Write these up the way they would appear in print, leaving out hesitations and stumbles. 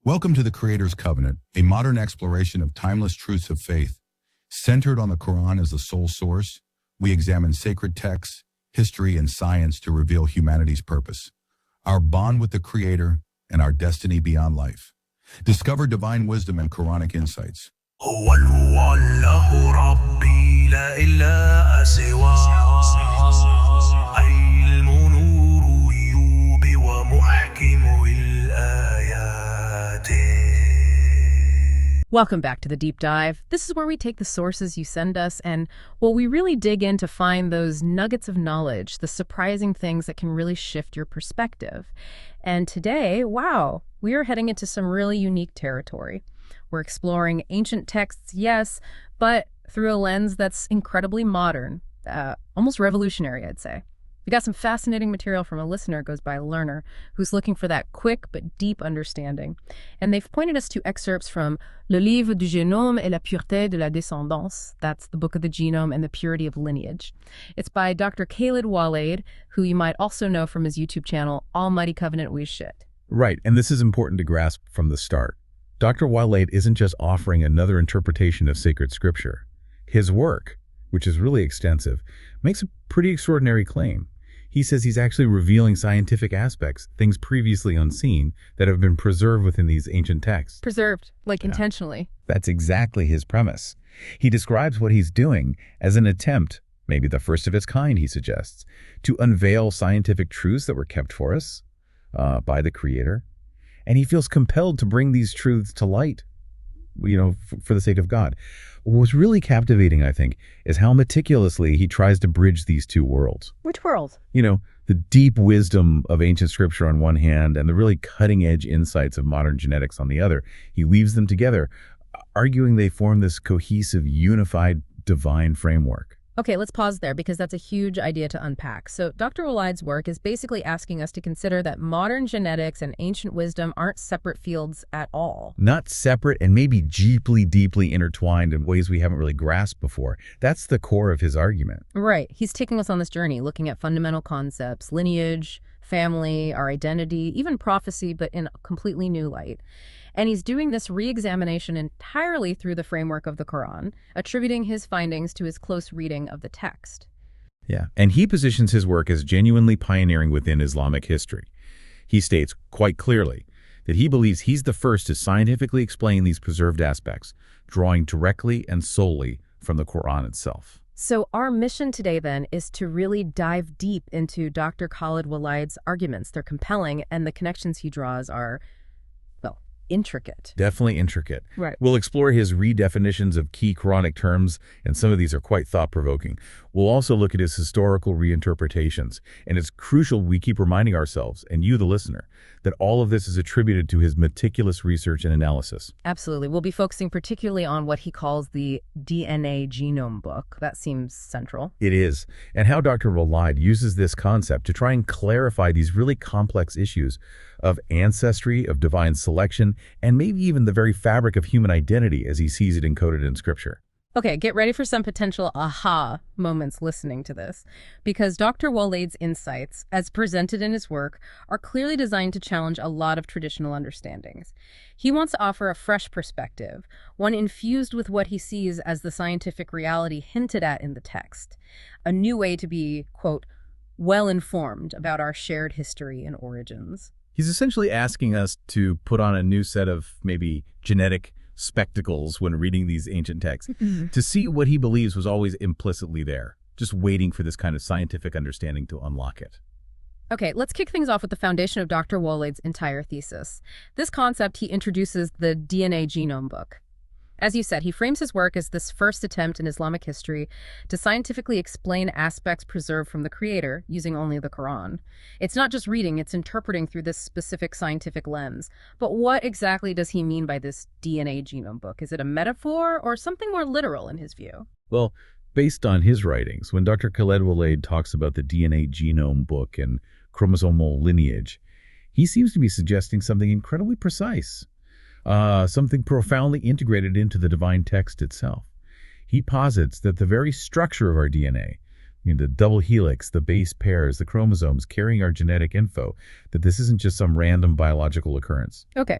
Welcome to the Creator's Covenant, a modern exploration of timeless truths of faith. Centered on the Quran as the sole source, we examine sacred texts, history, and science to reveal humanity's purpose, our bond with the Creator, and our destiny beyond life. Discover divine wisdom and Quranic insights. Welcome back to the Deep Dive. This is where we take the sources you send us and, well, we really dig in to find those nuggets of knowledge, the surprising things that can really shift your perspective. And today, wow, we are heading into some really unique territory. We're exploring ancient texts, yes, but through a lens that's incredibly modern, almost revolutionary, I'd say. We got some fascinating material from a listener who goes by Learner, who's looking for that quick but deep understanding. And they've pointed us to excerpts from Le Livre du Genome et la Pureté de la Descendance. That's the Book of the Genome and the Purity of Lineage. It's by Dr. Khaled Waleed, who you might also know from his YouTube channel, Almighty Covenant We Shit. Right, and this is important to grasp from the start. Dr. Waleed isn't just offering another interpretation of sacred scripture. His work, which is really extensive, makes a pretty extraordinary claim. He says he's actually revealing scientific aspects, things previously unseen, that have been preserved within these ancient texts. Preserved, like intentionally. That's exactly his premise. He describes what he's doing as an attempt, maybe the first of its kind, he suggests, to unveil scientific truths that were kept for us by the Creator. And he feels compelled to bring these truths to light, for the sake of God. What's really captivating, I think, is how meticulously he tries to bridge these two worlds. Which world? The deep wisdom of ancient scripture on one hand and the really cutting-edge insights of modern genetics on the other. He weaves them together, arguing they form this cohesive, unified, divine framework. Okay, let's pause there because that's a huge idea to unpack. So Dr. Waleed's work is basically asking us to consider that modern genetics and ancient wisdom aren't separate fields at all. Not separate and maybe deeply intertwined in ways we haven't really grasped before. That's the core of his argument. Right. He's taking us on this journey, looking at fundamental concepts, lineage, family, our identity, even prophecy, but in a completely new light. And he's doing this re-examination entirely through the framework of the Quran, attributing his findings to his close reading of the text. Yeah, and he positions his work as genuinely pioneering within Islamic history. He states quite clearly that he believes he's the first to scientifically explain these preserved aspects, drawing directly and solely from the Quran itself. So our mission today, then, is to really dive deep into Dr. Khaled Waleed's arguments. They're compelling, and the connections he draws are, intricate. Definitely intricate. Right. We'll explore his redefinitions of key Quranic terms, and some of these are quite thought-provoking. We'll also look at his historical reinterpretations, and it's crucial we keep reminding ourselves, and you, the listener, that all of this is attributed to his meticulous research and analysis. Absolutely. We'll be focusing particularly on what he calls the DNA genome book. That seems central. It is, and how Dr. Waleed uses this concept to try and clarify these really complex issues of ancestry, of divine selection, and maybe even the very fabric of human identity as he sees it encoded in Scripture. Okay, get ready for some potential aha moments listening to this, because Dr. Waleed's insights, as presented in his work, are clearly designed to challenge a lot of traditional understandings. He wants to offer a fresh perspective, one infused with what he sees as the scientific reality hinted at in the text, a new way to be, quote, well-informed about our shared history and origins. He's essentially asking us to put on a new set of maybe genetic spectacles when reading these ancient texts, to see what he believes was always implicitly there, just waiting for this kind of scientific understanding to unlock it. Okay, let's kick things off with the foundation of Dr. Waleed's entire thesis. This concept, he introduces the DNA genome book. As you said, he frames his work as this first attempt in Islamic history to scientifically explain aspects preserved from the Creator using only the Quran. It's not just reading, it's interpreting through this specific scientific lens. But what exactly does he mean by this DNA genome book? Is it a metaphor or something more literal in his view? Well, based on his writings, when Dr. Khaled Waleed talks about the DNA genome book and chromosomal lineage, he seems to be suggesting something incredibly precise. Something profoundly integrated into the divine text itself. He posits that the very structure of our DNA, the double helix, the base pairs, the chromosomes carrying our genetic info, that this isn't just some random biological occurrence. Okay.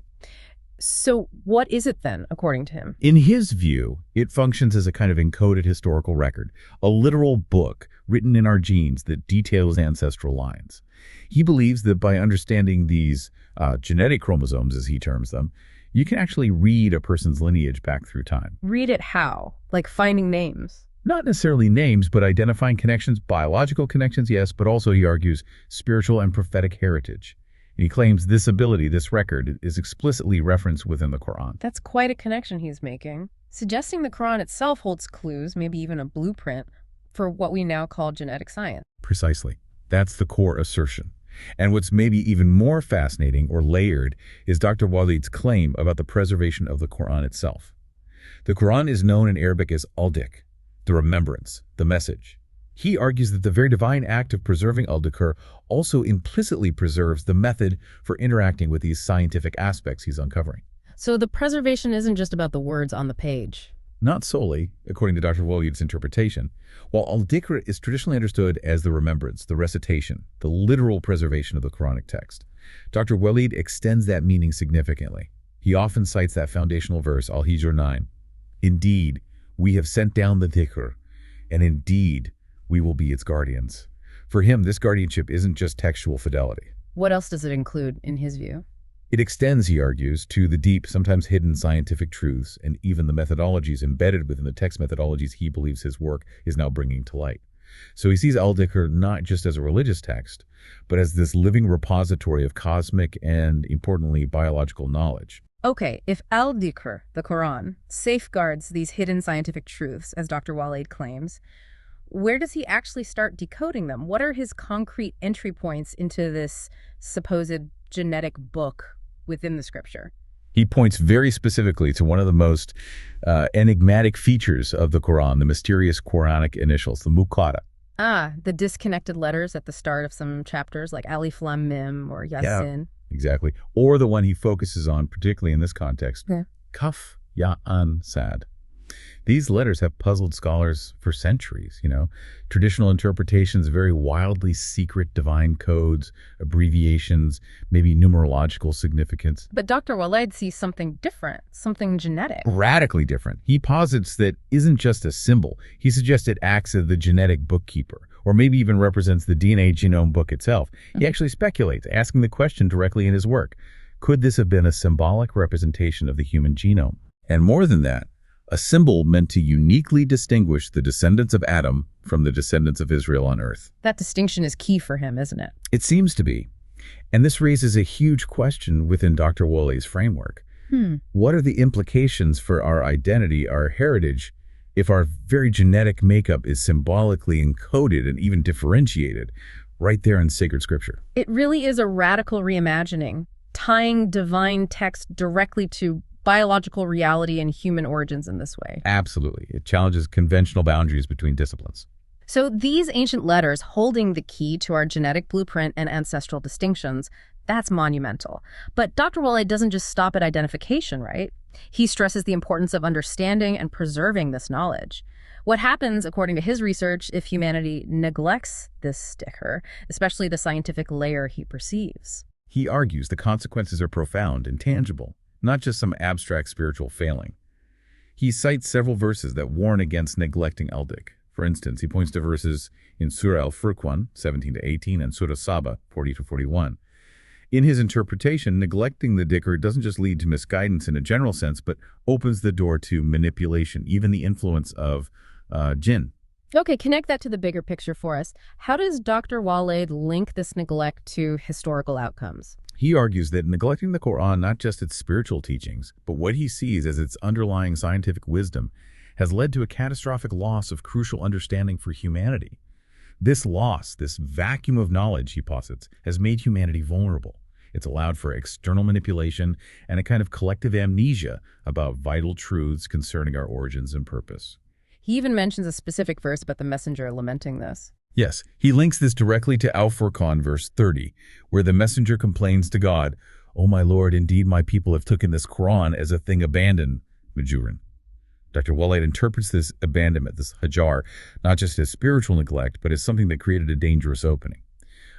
So what is it then, according to him? In his view, it functions as a kind of encoded historical record, a literal book written in our genes that details ancestral lines. He believes that by understanding these genetic chromosomes, as he terms them, you can actually read a person's lineage back through time. Read it how? Like finding names? Not necessarily names, but identifying connections, biological connections, yes, but also, he argues, spiritual and prophetic heritage. And he claims this ability, this record, is explicitly referenced within the Quran. That's quite a connection he's making, suggesting the Quran itself holds clues, maybe even a blueprint, for what we now call genetic science. Precisely. That's the core assertion. And what's maybe even more fascinating or layered is Dr. Waleed's claim about the preservation of the Quran itself. The Quran is known in Arabic as al-Dhikr, the remembrance, the message. He argues that the very divine act of preserving al-Dhikr also implicitly preserves the method for interacting with these scientific aspects he's uncovering. So the preservation isn't just about the words on the page. Not solely, according to Dr. Waleed's interpretation. While al-Dhikr is traditionally understood as the remembrance, the recitation, the literal preservation of the Quranic text, Dr. Waleed extends that meaning significantly. He often cites that foundational verse, Al-Hijr 9. Indeed, we have sent down the Dhikr, and indeed, we will be its guardians. For him, this guardianship isn't just textual fidelity. What else does it include, in his view? It extends, he argues, to the deep, sometimes hidden scientific truths and even the methodologies embedded within the text methodologies he believes his work is now bringing to light. So he sees al-Dhikr not just as a religious text, but as this living repository of cosmic and, importantly, biological knowledge. Okay, if al-Dhikr, the Quran, safeguards these hidden scientific truths, as Dr. Waleed claims, where does he actually start decoding them? What are his concrete entry points into this supposed genetic book within the scripture? He points very specifically to one of the most enigmatic features of the Quran, the mysterious Quranic initials, the muqatta. Ah, the disconnected letters at the start of some chapters, like Alif Lam Mim or Yasin. Yeah, exactly. Or the one he focuses on, particularly in this context, Kaf, Ya-An, Sad. These letters have puzzled scholars for centuries, Traditional interpretations, very wildly secret divine codes, abbreviations, maybe numerological significance. But Dr. Waleed sees something different, something genetic. Radically different. He posits that isn't just a symbol. He suggests it acts as the genetic bookkeeper, or maybe even represents the DNA genome book itself. He actually speculates, asking the question directly in his work. Could this have been a symbolic representation of the human genome? And more than that, a symbol meant to uniquely distinguish the descendants of Adam from the descendants of Israel on earth. That distinction is key for him, isn't it? It seems to be. And this raises a huge question within Dr. Waleed's framework. What are the implications for our identity, our heritage, if our very genetic makeup is symbolically encoded and even differentiated right there in sacred scripture? It really is a radical reimagining, tying divine text directly to biological reality and human origins in this way. Absolutely. It challenges conventional boundaries between disciplines. So these ancient letters holding the key to our genetic blueprint and ancestral distinctions, that's monumental. But Dr. Waleed doesn't just stop at identification, right? He stresses the importance of understanding and preserving this knowledge. What happens, according to his research, if humanity neglects this sticker, especially the scientific layer he perceives? He argues the consequences are profound and tangible, not just some abstract spiritual failing. He cites several verses that warn against neglecting al-Dhikr. For instance, he points to verses in Surah Al-Furqan, 17-18, and Surah Saba, 40-41. In his interpretation, neglecting the Dhikr doesn't just lead to misguidance in a general sense, but opens the door to manipulation, even the influence of jinn. Okay, connect that to the bigger picture for us. How does Dr. Waleed link this neglect to historical outcomes? He argues that neglecting the Quran, not just its spiritual teachings, but what he sees as its underlying scientific wisdom, has led to a catastrophic loss of crucial understanding for humanity. This loss, this vacuum of knowledge, he posits, has made humanity vulnerable. It's allowed for external manipulation and a kind of collective amnesia about vital truths concerning our origins and purpose. He even mentions a specific verse about the messenger lamenting this. Yes, he links this directly to Al-Furqan, verse 30, where the messenger complains to God, "O my Lord, indeed my people have taken this Quran as a thing abandoned," Majurin. Dr. Waleed interprets this abandonment, this hajar, not just as spiritual neglect, but as something that created a dangerous opening.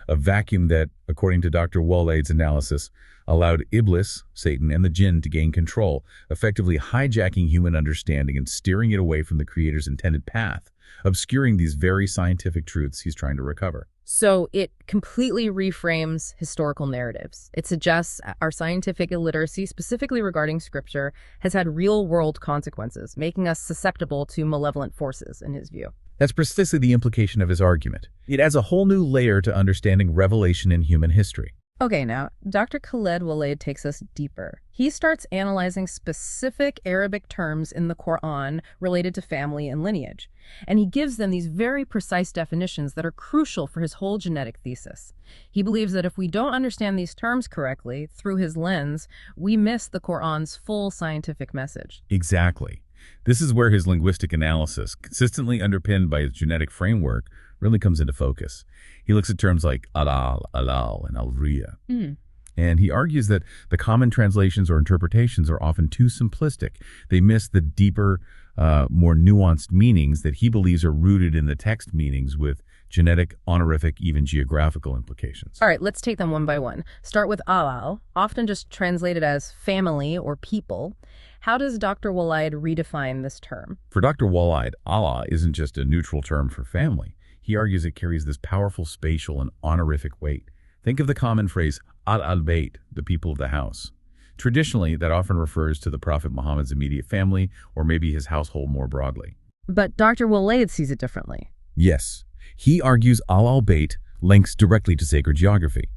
a vacuum that, according to Dr. Waleed's analysis, allowed Iblis, Satan, and the jinn to gain control, effectively hijacking human understanding and steering it away from the Creator's intended path, obscuring these very scientific truths he's trying to recover. So it completely reframes historical narratives. It suggests our scientific illiteracy, specifically regarding scripture, has had real-world consequences, making us susceptible to malevolent forces, in his view. That's precisely the implication of his argument. It adds a whole new layer to understanding revelation in human history. Okay, now, Dr. Khaled Waleed takes us deeper. He starts analyzing specific Arabic terms in the Quran related to family and lineage, and he gives them these very precise definitions that are crucial for his whole genetic thesis. He believes that if we don't understand these terms correctly, through his lens, we miss the Quran's full scientific message. Exactly. This is where his linguistic analysis, consistently underpinned by his genetic framework, really comes into focus. He looks at terms like alal, alal, and alriya. And he argues that the common translations or interpretations are often too simplistic. They miss the deeper, more nuanced meanings that he believes are rooted in the text meanings with genetic, honorific, even geographical implications. All right, let's take them one by one. Start with alal, often just translated as family or people. How does Dr. Waleed redefine this term? For Dr. Waleed, Allah isn't just a neutral term for family. He argues it carries this powerful spatial and honorific weight. Think of the common phrase, al-bayt, the people of the house. Traditionally, that often refers to the Prophet Muhammad's immediate family or maybe his household more broadly. But Dr. Waleed sees it differently. Yes. He argues al-bayt links directly to sacred geography,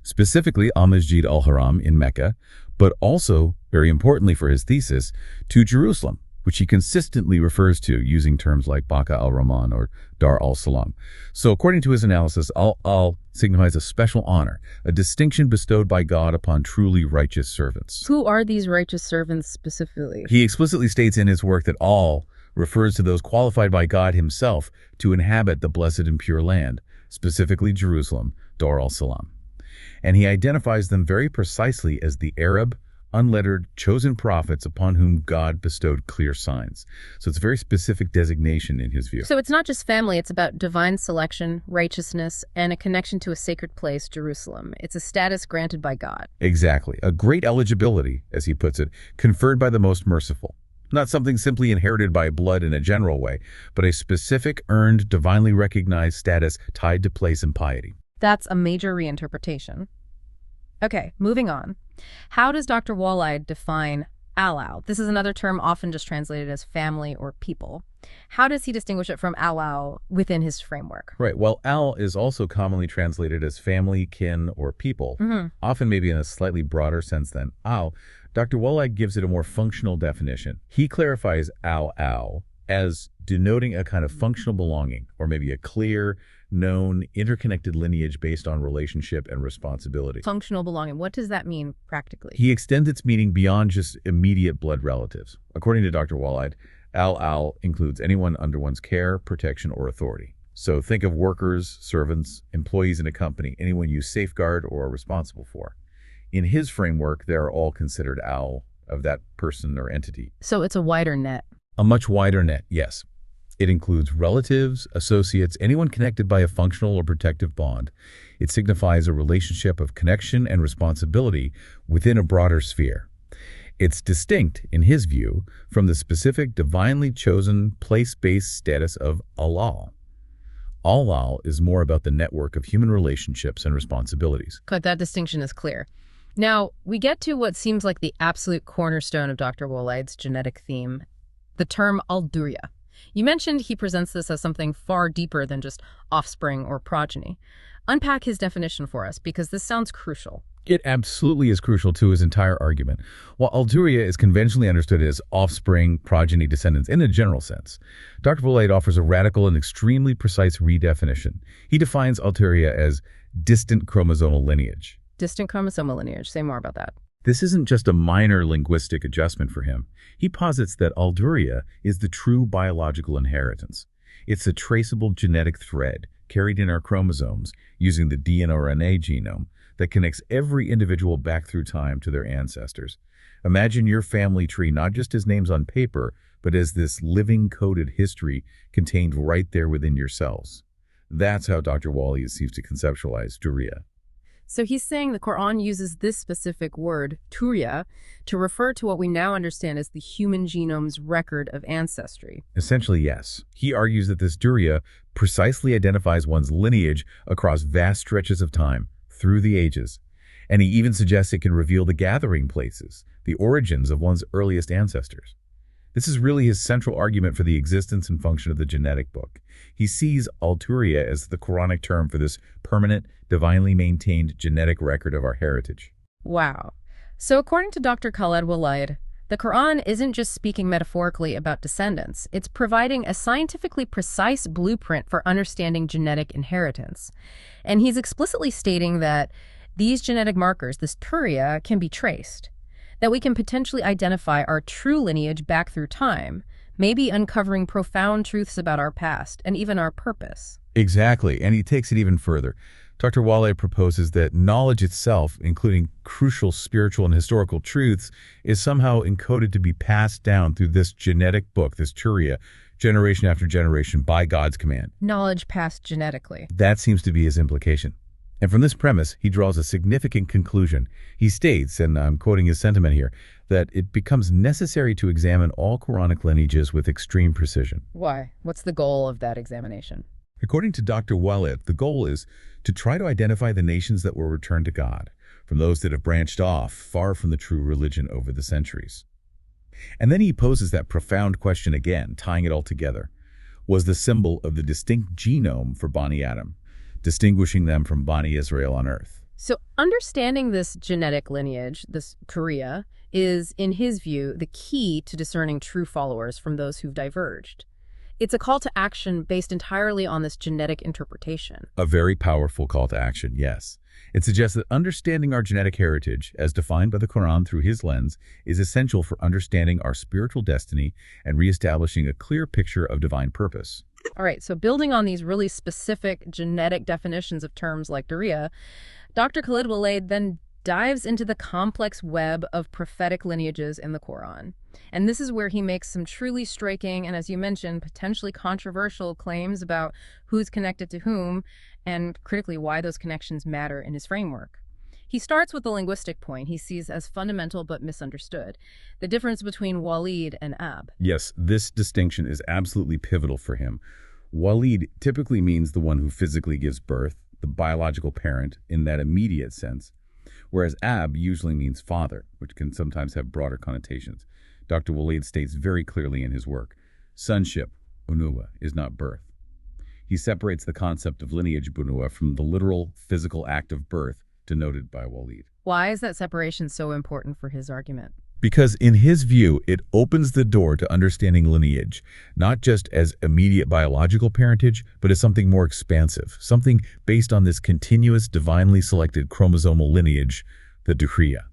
specifically al-Masjid al-Haram in Mecca, but also, very importantly for his thesis, to Jerusalem, which he consistently refers to using terms like Baka al-Rahman or Dar al-Salam. So according to his analysis, al signifies a special honor, a distinction bestowed by God upon truly righteous servants. Who are these righteous servants specifically? He explicitly states in his work that al refers to those qualified by God himself to inhabit the blessed and pure land, specifically Jerusalem, Dar al-Salam. And he identifies them very precisely as the Arab, unlettered, chosen prophets upon whom God bestowed clear signs. So it's a very specific designation in his view. So it's not just family, it's about divine selection, righteousness, and a connection to a sacred place, Jerusalem. It's a status granted by God. Exactly. A great eligibility, as he puts it, conferred by the most merciful. Not something simply inherited by blood in a general way, but a specific, earned, divinely recognized status tied to place and piety. That's a major reinterpretation. Okay, moving on. How does Dr. Waleed define alal? This is another term often just translated as family or people. How does he distinguish it from alal within his framework? Right. Well, al is also commonly translated as family, kin, or people, often maybe in a slightly broader sense than al. Dr. Waleed gives it a more functional definition. He clarifies al as denoting a kind of functional belonging, or maybe a clear, known, interconnected lineage based on relationship and responsibility. Functional belonging. What does that mean practically? He extends its meaning beyond just immediate blood relatives. According to Dr. Waleed, al includes anyone under one's care, protection, or authority. So think of workers, servants, employees in a company, anyone you safeguard or are responsible for. In his framework, they are all considered al of that person or entity. So it's a wider net. A much wider net, yes. It includes relatives, associates, anyone connected by a functional or protective bond. It signifies a relationship of connection and responsibility within a broader sphere. It's distinct, in his view, from the specific divinely chosen place-based status of Allah. Al is more about the network of human relationships and responsibilities. That distinction is clear. Now, we get to what seems like the absolute cornerstone of Dr. Waleed's genetic theme, the term al-Durya. You mentioned he presents this as something far deeper than just offspring or progeny. Unpack his definition for us, because this sounds crucial. It absolutely is crucial to his entire argument. While al-Durya is conventionally understood as offspring, progeny, descendants in a general sense, Dr. Waleed offers a radical and extremely precise redefinition. He defines al-Durya as distant chromosomal lineage. Distant chromosomal lineage. Say more about that. This isn't just a minor linguistic adjustment for him. He posits that al-Durya is the true biological inheritance. It's a traceable genetic thread carried in our chromosomes using the DNA genome that connects every individual back through time to their ancestors. Imagine your family tree not just as names on paper, but as this living coded history contained right there within your cells. That's how Dr. Waleed seems to conceptualize Duriya. So he's saying the Quran uses this specific word, Turiya, to refer to what we now understand as the human genome's record of ancestry. Essentially, yes. He argues that this Duriya precisely identifies one's lineage across vast stretches of time, through the ages. And he even suggests it can reveal the gathering places, the origins of one's earliest ancestors. This is really his central argument for the existence and function of the genetic book. He sees al-Turiya as the Quranic term for this permanent, divinely maintained genetic record of our heritage. Wow. So according to Dr. Khaled Waleed, the Quran isn't just speaking metaphorically about descendants. It's providing a scientifically precise blueprint for understanding genetic inheritance. And he's explicitly stating that these genetic markers, this Turiya, can be traced, that we can potentially identify our true lineage back through time, maybe uncovering profound truths about our past and even our purpose. Exactly, and he takes it even further. Dr. Waleed proposes that knowledge itself, including crucial spiritual and historical truths, is somehow encoded to be passed down through this genetic book, this Turiya, generation after generation by God's command. Knowledge passed genetically. That seems to be his implication. And from this premise, he draws a significant conclusion. He states, and I'm quoting his sentiment here, that it becomes necessary to examine all Quranic lineages with extreme precision. Why? What's the goal of that examination? According to Dr. Waleed, the goal is to try to identify the nations that will return to God, from those that have branched off far from the true religion over the centuries. And then he poses that profound question again, tying it all together. Was the symbol of the distinct genome for Bani Adam, distinguishing them from Bani Israel on earth? So understanding this genetic lineage, this Turiya, is, in his view, the key to discerning true followers from those who've diverged. It's a call to action based entirely on this genetic interpretation. A very powerful call to action, yes. It suggests that understanding our genetic heritage, as defined by the Quran through his lens, is essential for understanding our spiritual destiny and reestablishing a clear picture of divine purpose. All right, so building on these really specific genetic definitions of terms like Turiya, Dr. Khaled Waleed then dives into the complex web of prophetic lineages in the Quran. And this is where he makes some truly striking and, as you mentioned, potentially controversial claims about who's connected to whom and, critically, why those connections matter in his framework. He starts with the linguistic point he sees as fundamental but misunderstood, the difference between Waleed and Ab. Yes, this distinction is absolutely pivotal for him. Waleed typically means the one who physically gives birth, the biological parent in that immediate sense, whereas Ab usually means father, which can sometimes have broader connotations. Dr. Waleed states very clearly in his work, sonship, bunuwa, is not birth. He separates the concept of lineage bunuwa from the literal physical act of birth denoted by Waleed. Why is that separation so important for his argument? Because in his view, it opens the door to understanding lineage, not just as immediate biological parentage, but as something more expansive, something based on this continuous, divinely selected chromosomal lineage, the Duriya.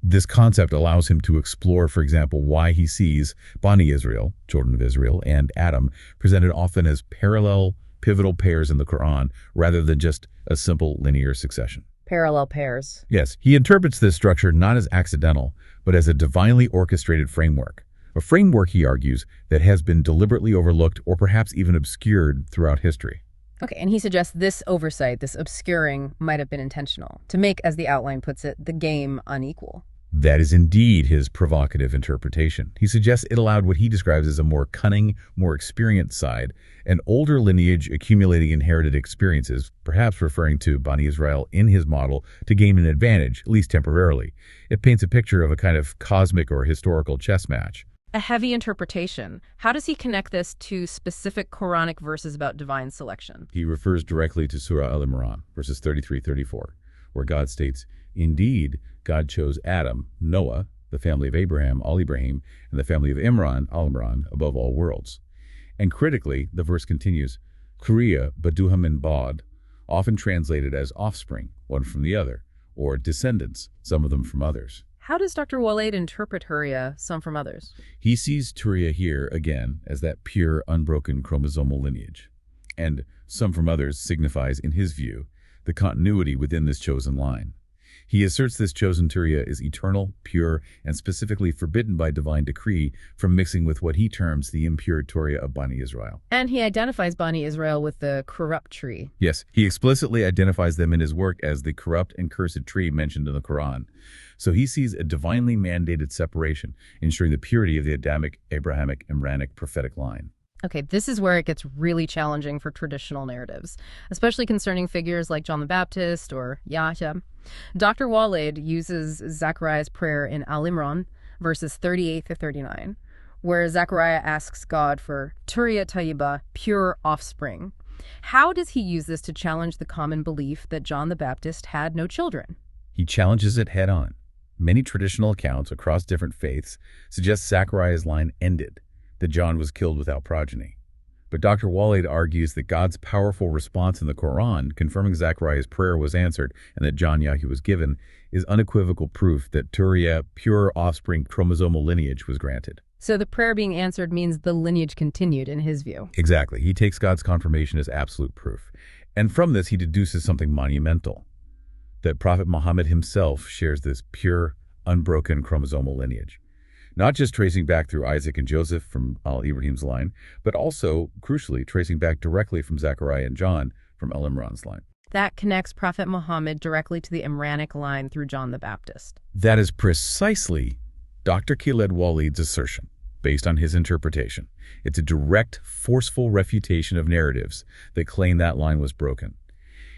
This concept allows him to explore, for example, why he sees Bani Israel, children of Israel, and Adam presented often as parallel, pivotal pairs in the Quran, rather than just a simple linear succession. Parallel pairs. Yes, he interprets this structure not as accidental, but as a divinely orchestrated framework. A framework, he argues, that has been deliberately overlooked or perhaps even obscured throughout history. Okay, and he suggests this oversight, this obscuring, might have been intentional, to make, as the outline puts it, the game unequal. That is indeed his provocative interpretation. He suggests it allowed what he describes as a more cunning, more experienced side, an older lineage accumulating inherited experiences, perhaps referring to Bani Israel in his model, to gain an advantage, at least temporarily. It paints a picture of a kind of cosmic or historical chess match. A heavy interpretation. How does he connect this to specific Quranic verses about divine selection? He refers directly to Surah Al-Imran, verses 33-34, where God states, "Indeed, God chose Adam, Noah, the family of Abraham, Al-Ibrahim, and the family of Imran, Al-Imran, above all worlds." And critically, the verse continues, Kuriya Baduha min Ba'd, often translated as offspring, one from the other, or descendants, some of them from others. How does Dr. Waleed interpret Turiya, some from others? He sees Turiya here, again, as that pure, unbroken chromosomal lineage. And some from others signifies, in his view, the continuity within this chosen line. He asserts this chosen Turiya is eternal, pure, and specifically forbidden by divine decree from mixing with what he terms the impure Turiya of Bani Israel. And he identifies Bani Israel with the corrupt tree. Yes, he explicitly identifies them in his work as the corrupt and cursed tree mentioned in the Quran. So he sees a divinely mandated separation, ensuring the purity of the Adamic, Abrahamic, Imranic prophetic line. Okay, this is where it gets really challenging for traditional narratives, especially concerning figures like John the Baptist or Yahya. Dr. Waleed uses Zechariah's prayer in Al-Imran, verses 38 to 39, where Zechariah asks God for Turiya Tayyiba, pure offspring. How does he use this to challenge the common belief that John the Baptist had no children? He challenges it head on. Many traditional accounts across different faiths suggest Zechariah's line ended, that John was killed without progeny. But Dr. Waleed argues that God's powerful response in the Quran, confirming Zechariah's prayer was answered and that John Yahya was given, is unequivocal proof that Turiya, pure offspring chromosomal lineage, was granted. So the prayer being answered means the lineage continued, in his view. Exactly. He takes God's confirmation as absolute proof. And from this, he deduces something monumental, that Prophet Muhammad himself shares this pure, unbroken chromosomal lineage. Not just tracing back through Isaac and Joseph from Al-Ibrahim's line, but also, crucially, tracing back directly from Zechariah and John from Al-Imran's line. That connects Prophet Muhammad directly to the Imranic line through John the Baptist. That is precisely Dr. Khaled Waleed's assertion, based on his interpretation. It's a direct, forceful refutation of narratives that claim that line was broken.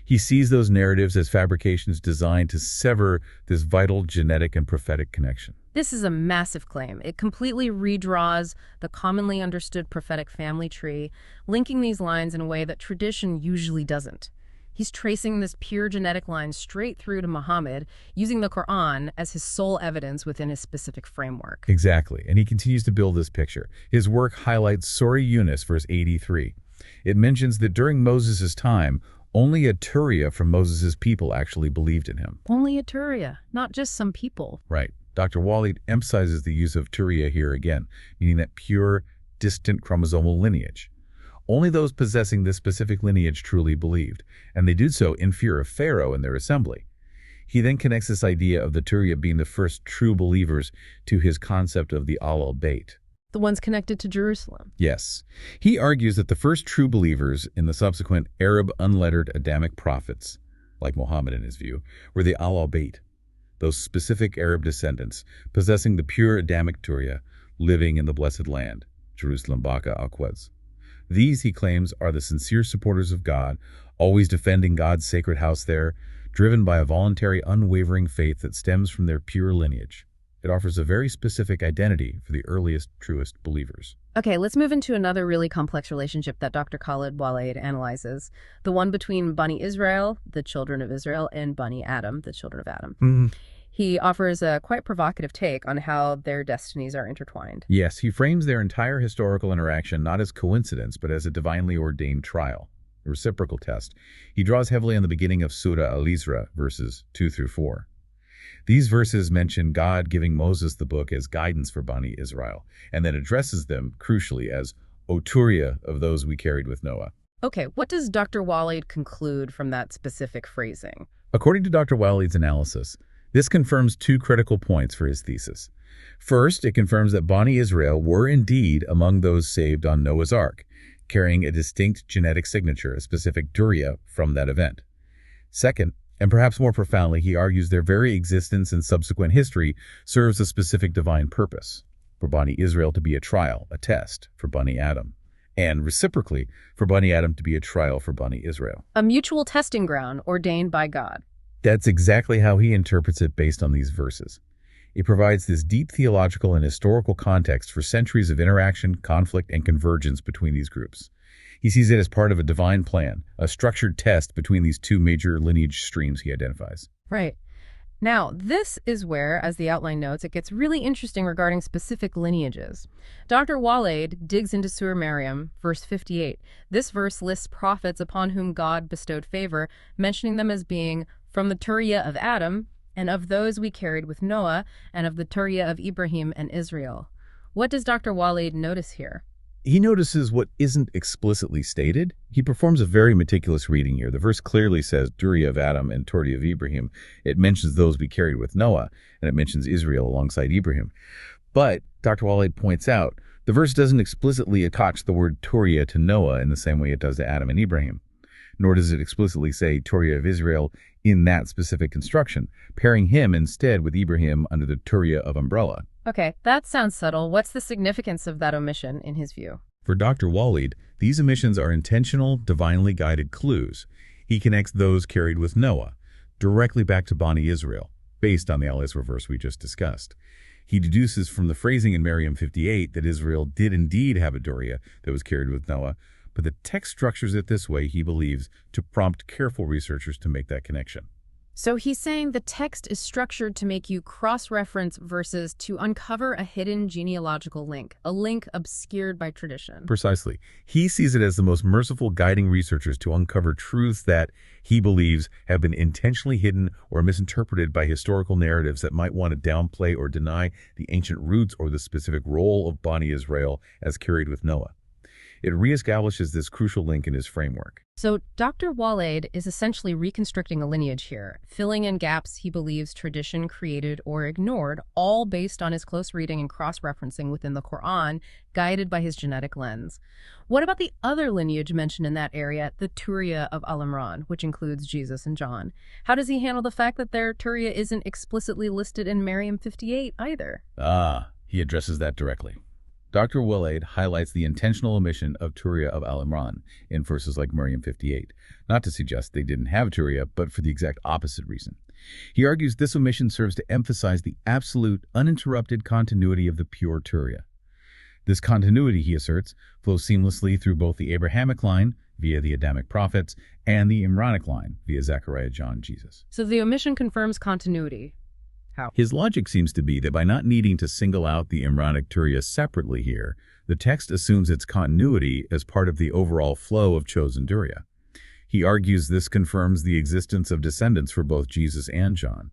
He sees those narratives as fabrications designed to sever this vital genetic and prophetic connection. This is a massive claim. It completely redraws the commonly understood prophetic family tree, linking these lines in a way that tradition usually doesn't. He's tracing this pure genetic line straight through to Muhammad, using the Quran as his sole evidence within his specific framework. Exactly, and he continues to build this picture. His work highlights Surah Yunus, verse 83. It mentions that during Moses' time, only a Turiya from Moses' people actually believed in him. Only a Turiya, not just some people. Right. Dr. Waleed emphasizes the use of Turiya here again, meaning that pure, distant chromosomal lineage. Only those possessing this specific lineage truly believed, and they did so in fear of Pharaoh and their assembly. He then connects this idea of the Turiya being the first true believers to his concept of the Al-Bayt. The ones connected to Jerusalem. Yes. He argues that the first true believers in the subsequent Arab unlettered Adamic prophets, like Muhammad in his view, were the Al-Bayt, those specific Arab descendants possessing the pure Adamic Turiya, living in the blessed land, Jerusalem, Baka, Al-Quds. These, he claims, are the sincere supporters of God, always defending God's sacred house there, driven by a voluntary, unwavering faith that stems from their pure lineage. It offers a very specific identity for the earliest, truest believers. Okay, let's move into another really complex relationship that Dr. Khaled Waleed analyzes, the one between Bani Israel, the children of Israel, and Bani Adam, the children of Adam. He offers a quite provocative take on how their destinies are intertwined. Yes, he frames their entire historical interaction not as coincidence, but as a divinely ordained trial, a reciprocal test. He draws heavily on the beginning of Surah Al-Isra, verses 2 through 4. These verses mention God giving Moses the book as guidance for Bani Israel, and then addresses them, crucially, as O Turiya of those we carried with Noah. Okay, what does Dr. Waleed conclude from that specific phrasing? According to Dr. Waleed's analysis, this confirms two critical points for his thesis. First, it confirms that Bani Israel were indeed among those saved on Noah's Ark, carrying a distinct genetic signature, a specific Turiya, from that event. Second, and perhaps more profoundly, he argues their very existence and subsequent history serves a specific divine purpose, for Bani Israel to be a trial, a test, for Bani Adam, and reciprocally, for Bani Adam to be a trial for Bani Israel. A mutual testing ground ordained by God. That's exactly how he interprets it based on these verses. It provides this deep theological and historical context for centuries of interaction, conflict, and convergence between these groups. He sees it as part of a divine plan, a structured test between these two major lineage streams he identifies. Right. Now, this is where, as the outline notes, it gets really interesting regarding specific lineages. Dr. Waleed digs into Surah Maryam, verse 58. This verse lists prophets upon whom God bestowed favor, mentioning them as being from the Turiya of Adam, and of those we carried with Noah, and of the Turiya of Ibrahim and Israel. What does Dr. Waleed notice here? he notices what isn't explicitly stated. He performs a very meticulous reading here. The verse clearly says, Durya of Adam and Torti of Ibrahim. It mentions those we carried with Noah, and it mentions Israel alongside Ibrahim. But Dr. Waleed points out, the verse doesn't explicitly attach the word Toriyah to Noah in the same way it does to Adam and Ibrahim, nor does it explicitly say Toriyah of Israel in that specific construction, pairing him instead with Ibrahim under the Toriyah of umbrella. Okay, that sounds subtle. What's the significance of that omission in his view? For Dr. Waleed, these omissions are intentional, divinely guided clues. He connects those carried with Noah directly back to Bani Israel, based on the Al-Isra verse we just discussed. He deduces from the phrasing in Maryam 58 that Israel did indeed have a Durya that was carried with Noah, but the text structures it this way, he believes, to prompt careful researchers to make that connection. So he's saying the text is structured to make you cross-reference verses to uncover a hidden genealogical link, a link obscured by tradition. Precisely. He sees it as the most merciful guiding researchers to uncover truths that he believes have been intentionally hidden or misinterpreted by historical narratives that might want to downplay or deny the ancient roots or the specific role of Bani Israel as carried with Noah. It reestablishes this crucial link in his framework. So Dr. Waleed is essentially reconstructing a lineage here, filling in gaps he believes tradition created or ignored, all based on his close reading and cross-referencing within the Quran, guided by his genetic lens. What about the other lineage mentioned in that area, the Turiya of Al-Imran, which includes Jesus and John? How does he handle the fact that their Turiya isn't explicitly listed in Maryam 58 either? He addresses that directly. Dr. Waleed highlights the intentional omission of Turiya of Al-Imran in verses like Maryam 58, not to suggest they didn't have Turiya, but for the exact opposite reason. He argues this omission serves to emphasize the absolute, uninterrupted continuity of the pure Turiya. This continuity, he asserts, flows seamlessly through both the Abrahamic line, via the Adamic prophets, and the Imranic line, via Zechariah, John, Jesus. So the omission confirms continuity. How? His logic seems to be that by not needing to single out the Imranic Turiya separately here, the text assumes its continuity as part of the overall flow of chosen Turiya. He argues this confirms the existence of descendants for both Jesus and John.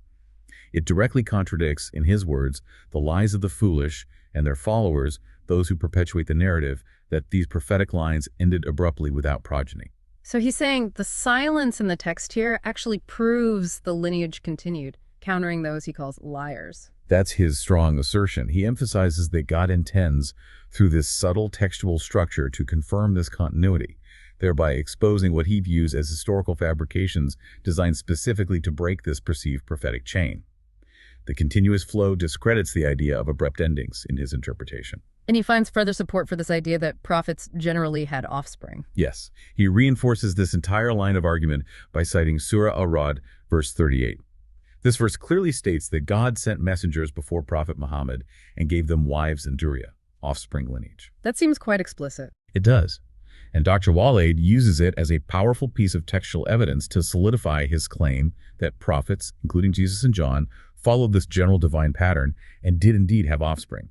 It directly contradicts, in his words, the lies of the foolish and their followers, those who perpetuate the narrative that these prophetic lines ended abruptly without progeny. So he's saying the silence in the text here actually proves the lineage continued, countering those he calls liars. That's his strong assertion. He emphasizes that God intends, through this subtle textual structure, to confirm this continuity, thereby exposing what he views as historical fabrications designed specifically to break this perceived prophetic chain. The continuous flow discredits the idea of abrupt endings in his interpretation. And he finds further support for this idea that prophets generally had offspring. Yes, he reinforces this entire line of argument by citing Surah Al-Ra'd, verse 38. This verse clearly states that God sent messengers before Prophet Muhammad and gave them wives and Durya, offspring lineage. That seems quite explicit. It does. And Dr. Waleed uses it as a powerful piece of textual evidence to solidify his claim that prophets, including Jesus and John, followed this general divine pattern and did indeed have offspring.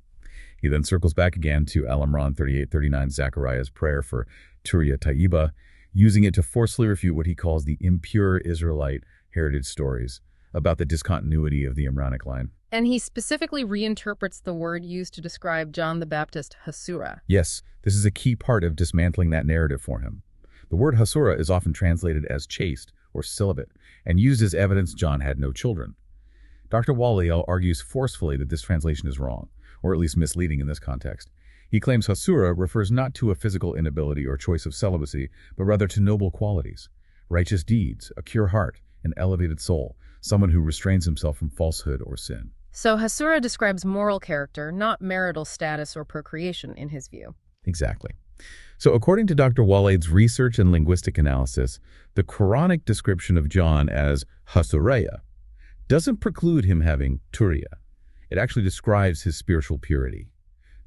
He then circles back again to Al-Imran 38-39, Zechariah's prayer for Turiya Tayyiba, using it to forcefully refute what he calls the impure Israelite heritage stories about the discontinuity of the Imranic line. And he specifically reinterprets the word used to describe John the Baptist, Hasura. Yes, this is a key part of dismantling that narrative for him. The word Hasura is often translated as chaste or celibate, and used as evidence John had no children. Dr. Waleed argues forcefully that this translation is wrong, or at least misleading in this context. He claims Hasura refers not to a physical inability or choice of celibacy, but rather to noble qualities, righteous deeds, a pure heart, an elevated soul, someone who restrains himself from falsehood or sin. So Hasura describes moral character, not marital status or procreation in his view. Exactly. So according to Dr. Waleed's research and linguistic analysis, the Quranic description of John as Hasuraya doesn't preclude him having Turiya. It actually describes his spiritual purity.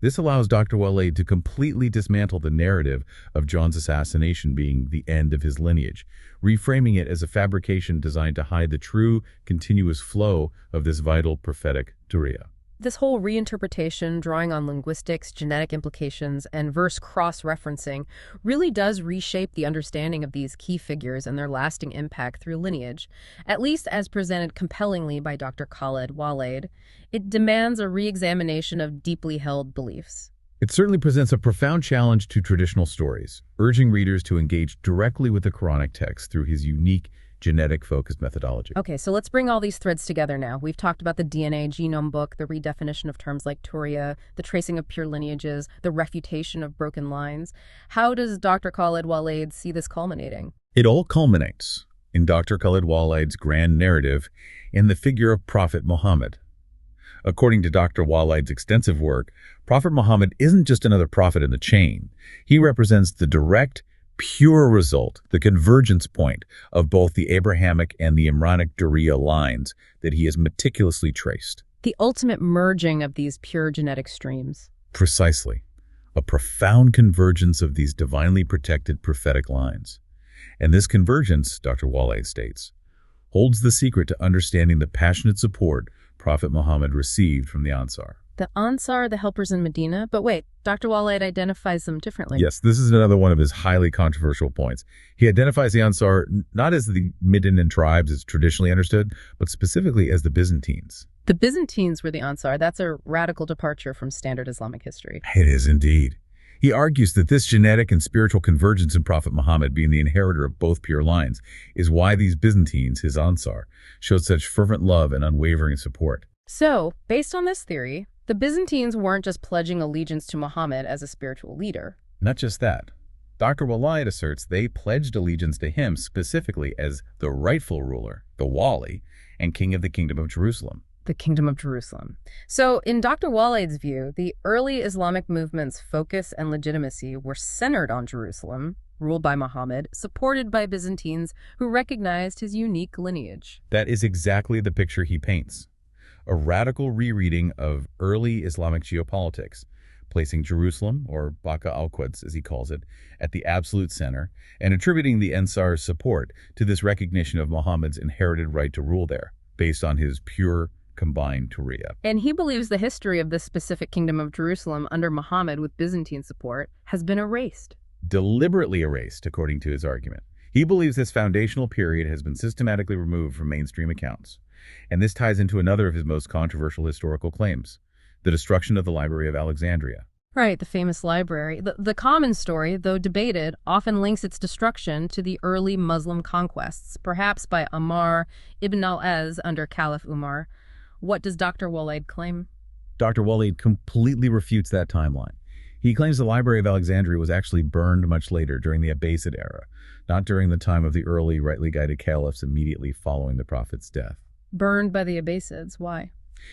This allows Dr. Waleed to completely dismantle the narrative of John's assassination being the end of his lineage, reframing it as a fabrication designed to hide the true, continuous flow of this vital prophetic Turiya. This whole reinterpretation, drawing on linguistics, genetic implications, and verse cross-referencing, really does reshape the understanding of these key figures and their lasting impact through lineage, at least as presented compellingly by Dr. Khaled Waleed. It demands a re-examination of deeply held beliefs. It certainly presents a profound challenge to traditional stories, urging readers to engage directly with the Quranic text through his unique genetic-focused methodology. Okay, so let's bring all these threads together now. We've talked about the DNA genome book, the redefinition of terms like Turiya, the tracing of pure lineages, the refutation of broken lines. How does Dr. Khaled Waleed see this culminating? It all culminates in Dr. Khaled Waleed's grand narrative in the figure of Prophet Muhammad. According to Dr. Waleed's extensive work, Prophet Muhammad isn't just another prophet in the chain. He represents the direct, pure result, the convergence point of both the Abrahamic and the Imranic Duriya lines that he has meticulously traced. The ultimate merging of these pure genetic streams. Precisely. A profound convergence of these divinely protected prophetic lines. And this convergence, Dr. Waleed states, holds the secret to understanding the passionate support Prophet Muhammad received from the Ansar. The Ansar, the helpers in Medina? But wait, Dr. Waleed identifies them differently. Yes, this is another one of his highly controversial points. He identifies the Ansar not as the Medinan tribes as traditionally understood, but specifically as the Byzantines. The Byzantines were the Ansar. That's a radical departure from standard Islamic history. It is indeed. He argues that this genetic and spiritual convergence in Prophet Muhammad, being the inheritor of both pure lines, is why these Byzantines, his Ansar, showed such fervent love and unwavering support. So, based on this theory, the Byzantines weren't just pledging allegiance to Muhammad as a spiritual leader. Not just that. Dr. Waleed asserts they pledged allegiance to him specifically as the rightful ruler, the Wali, and king of the Kingdom of Jerusalem. The Kingdom of Jerusalem. So, in Dr. Waleed's view, the early Islamic movement's focus and legitimacy were centered on Jerusalem, ruled by Muhammad, supported by Byzantines who recognized his unique lineage. That is exactly the picture he paints. A radical rereading of early Islamic geopolitics, placing Jerusalem, or Baka al-Quds as he calls it, at the absolute center, and attributing the Ansar's support to this recognition of Muhammad's inherited right to rule there, based on his pure combined Turiya. And he believes the history of this specific Kingdom of Jerusalem under Muhammad with Byzantine support has been erased. Deliberately erased, according to his argument. He believes this foundational period has been systematically removed from mainstream accounts. And this ties into another of his most controversial historical claims, the destruction of the Library of Alexandria. Right, the famous library. The common story, though debated, often links its destruction to the early Muslim conquests, perhaps by Ammar ibn al-Az under Caliph Umar. What does Dr. Waleed claim? Dr. Waleed completely refutes that timeline. He claims the Library of Alexandria was actually burned much later, during the Abbasid era, not during the time of the early rightly guided caliphs immediately following the Prophet's death. Burned by the Abbasids. Why?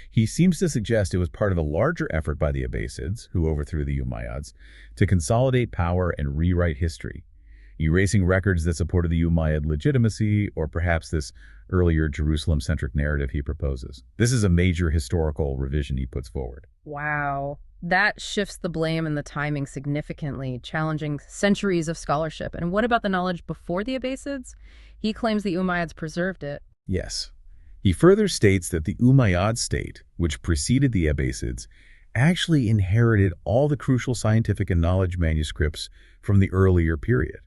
He seems to suggest it was part of a larger effort by the Abbasids, who overthrew the Umayyads, to consolidate power and rewrite history, erasing records that supported the Umayyad legitimacy, or perhaps this earlier Jerusalem-centric narrative he proposes. This is a major historical revision he puts forward. Wow. That shifts the blame and the timing significantly, challenging centuries of scholarship. And what about the knowledge before the Abbasids? He claims the Umayyads preserved it. Yes. He further states that the Umayyad state, which preceded the Abbasids, actually inherited all the crucial scientific and knowledge manuscripts from the earlier period,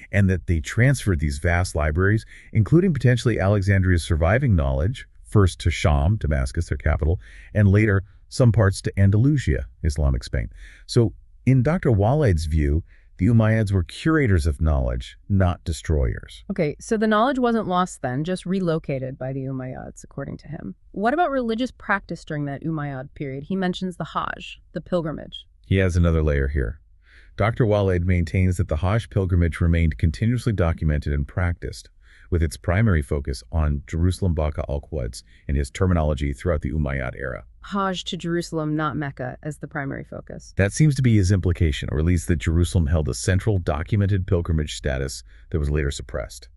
and that they transferred these vast libraries, including potentially Alexandria's surviving knowledge, first to Sham, Damascus, their capital, and later some parts to Andalusia, Islamic Spain. So, in Dr. Waleed's view, the Umayyads were curators of knowledge, not destroyers. Okay, so the knowledge wasn't lost then, just relocated by the Umayyads, according to him. What about religious practice during that Umayyad period? He mentions the Hajj, the pilgrimage. He has another layer here. Dr. Waleed maintains that the Hajj pilgrimage remained continuously documented and practiced, with its primary focus on Jerusalem Baka al-Quds in his terminology throughout the Umayyad era. Hajj to Jerusalem, not Mecca, as the primary focus. That seems to be his implication, or at least that Jerusalem held a central documented pilgrimage status that was later suppressed.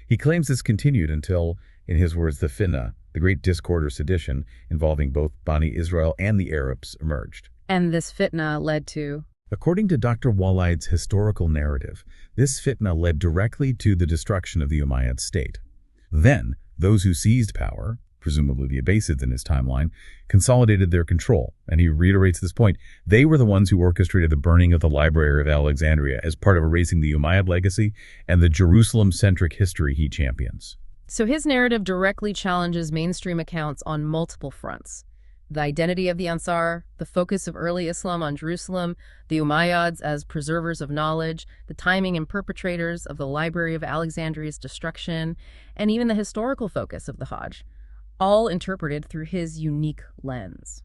He claims this continued until, in his words, the Fitna, the great discord or sedition involving both Bani Israel and the Arabs, emerged. And this Fitna led to? According to Dr. Waleed's historical narrative, this fitna led directly to the destruction of the Umayyad state. Then, those who seized power, presumably the Abbasids in his timeline, consolidated their control, and he reiterates this point. They were the ones who orchestrated the burning of the Library of Alexandria as part of erasing the Umayyad legacy and the Jerusalem-centric history he champions. So his narrative directly challenges mainstream accounts on multiple fronts. the identity of the Ansar, the focus of early Islam on Jerusalem, the Umayyads as preservers of knowledge, the timing and perpetrators of the Library of Alexandria's destruction, and even the historical focus of the Hajj, all interpreted through his unique lens.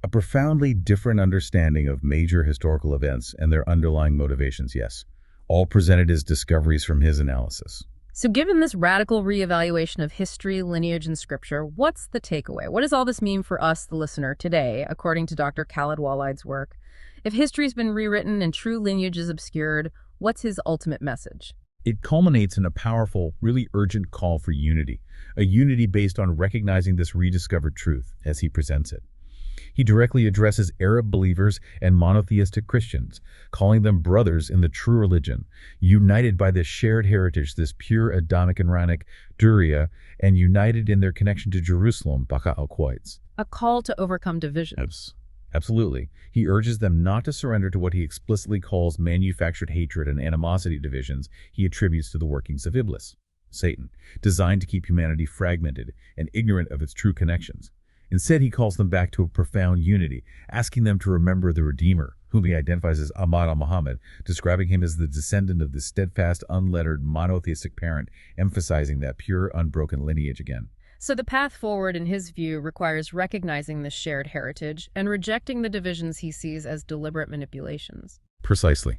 A profoundly different understanding of major historical events and their underlying motivations, yes, all presented as discoveries from his analysis. So given this radical reevaluation of history, lineage, and scripture, what's the takeaway? What does all this mean for us, the listener, today, according to Dr. Khaled Waleed's work? If history's been rewritten and true lineage is obscured, what's his ultimate message? It culminates in a powerful, really urgent call for unity, a unity based on recognizing this rediscovered truth as he presents it. He directly addresses Arab believers and monotheistic Christians, calling them brothers in the true religion, united by this shared heritage, this pure Adamic and Ranic Durya, and united in their connection to Jerusalem, Baka al-Quds. A call to overcome divisions. Absolutely. He urges them not to surrender to what he explicitly calls manufactured hatred and animosity divisions he attributes to the workings of Iblis, Satan, designed to keep humanity fragmented and ignorant of its true connections. Instead, he calls them back to a profound unity, asking them to remember the Redeemer, whom he identifies as Ahmad al-Muhammad, describing him as the descendant of the steadfast, unlettered, monotheistic parent, emphasizing that pure, unbroken lineage again. So the path forward, in his view, requires recognizing this shared heritage and rejecting the divisions he sees as deliberate manipulations. Precisely.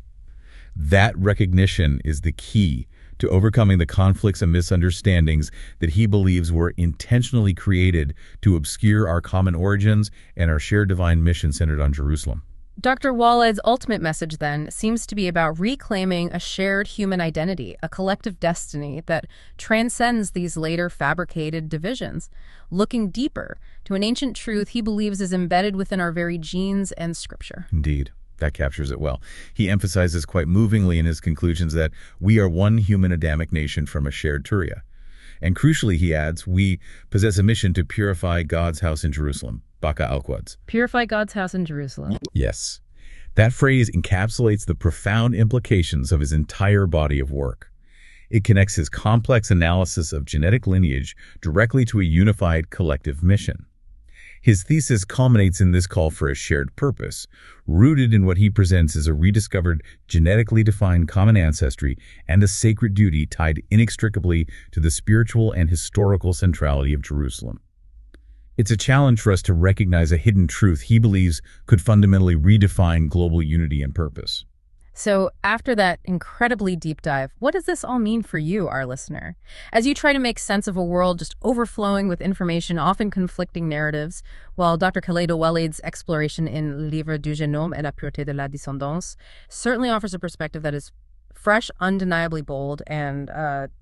That recognition is the key to overcoming the conflicts and misunderstandings that he believes were intentionally created to obscure our common origins and our shared divine mission centered on Jerusalem. Dr. Waleed's ultimate message, then, seems to be about reclaiming a shared human identity, a collective destiny that transcends these later fabricated divisions, looking deeper to an ancient truth he believes is embedded within our very genes and scripture. Indeed. That captures it well. He emphasizes quite movingly in his conclusions that we are one human Adamic nation from a shared Turiya. And crucially, he adds, we possess a mission to purify God's house in Jerusalem, Baka al-Quds. Purify God's house in Jerusalem. Yes. That phrase encapsulates the profound implications of his entire body of work. It connects his complex analysis of genetic lineage directly to a unified collective mission. His thesis culminates in this call for a shared purpose, rooted in what he presents as a rediscovered, genetically defined common ancestry and a sacred duty tied inextricably to the spiritual and historical centrality of Jerusalem. It's a challenge for us to recognize a hidden truth he believes could fundamentally redefine global unity and purpose. So after that incredibly deep dive, what does this all mean for you, our listener? As you try to make sense of a world just overflowing with information, often conflicting narratives, while Dr. Khaled Waleed's exploration in Livre du Genome et la pureté de la descendance certainly offers a perspective that is fresh, undeniably bold, and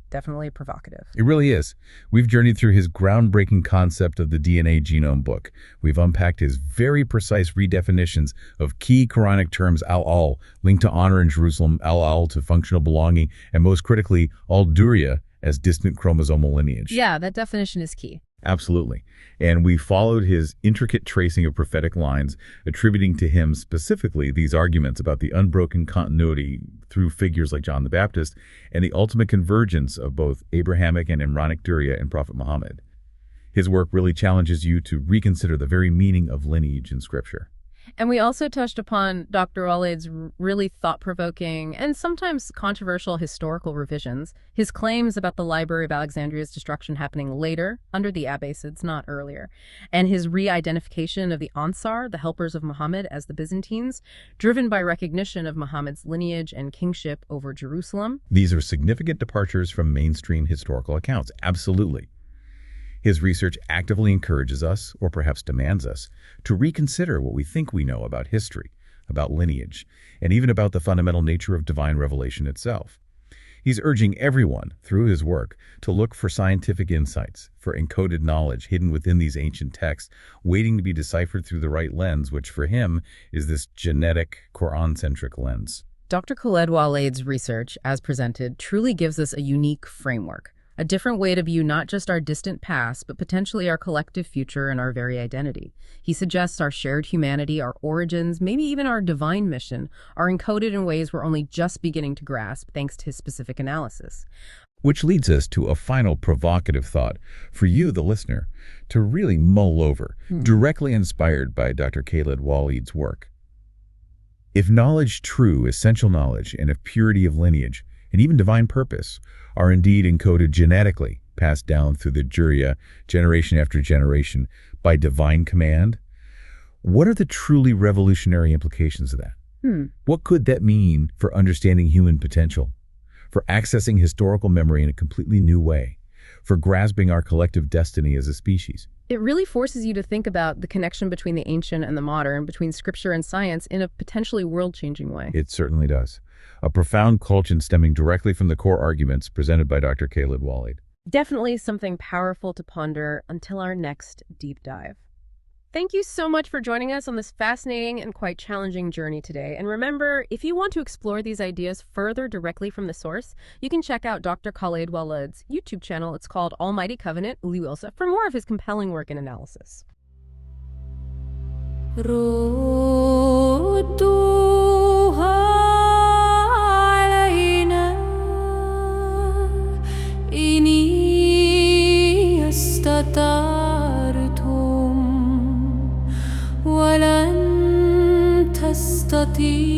definitely provocative. It really is. We've journeyed through his groundbreaking concept of the DNA genome book. We've unpacked his very precise redefinitions of key Quranic terms, al-al, linked to honor in Jerusalem, al-al to functional belonging, and most critically, al-Durya as distant chromosomal lineage. Yeah, that definition is key. Absolutely. And we followed his intricate tracing of prophetic lines, attributing to him specifically these arguments about the unbroken continuity through figures like John the Baptist and the ultimate convergence of both Abrahamic and Imranic Durya and Prophet Muhammad. His work really challenges you to reconsider the very meaning of lineage in Scripture. And we also touched upon Dr. Waleed's really thought-provoking and sometimes controversial historical revisions, his claims about the Library of Alexandria's destruction happening later, under the Abbasids, not earlier, and his re-identification of the Ansar, the helpers of Muhammad, as the Byzantines, driven by recognition of Muhammad's lineage and kingship over Jerusalem. These are significant departures from mainstream historical accounts, absolutely. His research actively encourages us, or perhaps demands us, to reconsider what we think we know about history, about lineage, and even about the fundamental nature of divine revelation itself. He's urging everyone, through his work, to look for scientific insights, for encoded knowledge hidden within these ancient texts, waiting to be deciphered through the right lens, which for him is this genetic, Quran-centric lens. Dr. Khaled Waleed's research, as presented, truly gives us a unique framework, A different way to view not just our distant past, but potentially our collective future and our very identity. He suggests our shared humanity, our origins, maybe even our divine mission, are encoded in ways we're only just beginning to grasp thanks to his specific analysis. Which leads us to a final provocative thought for you, the listener, to really mull over, directly inspired by Dr. Khaled Waleed's work. If knowledge true, essential knowledge, and if purity of lineage, and even divine purpose, are indeed encoded genetically, passed down through the Juriya, generation after generation, by divine command, what are the truly revolutionary implications of that? What could that mean for understanding human potential, for accessing historical memory in a completely new way, for grasping our collective destiny as a species? It really forces you to think about the connection between the ancient and the modern, between scripture and science, in a potentially world-changing way. It certainly does. A profound question stemming directly from the core arguments presented by Dr. Khaled Waleed. Definitely something powerful to ponder until our next deep dive. Thank you so much for joining us on this fascinating and quite challenging journey today. And remember, if you want to explore these ideas further directly from the source, you can check out Dr. Khaled Waleed's YouTube channel. It's called Almighty Covenant, Liwilsa, for more of his compelling work and analysis. ولن تستطيع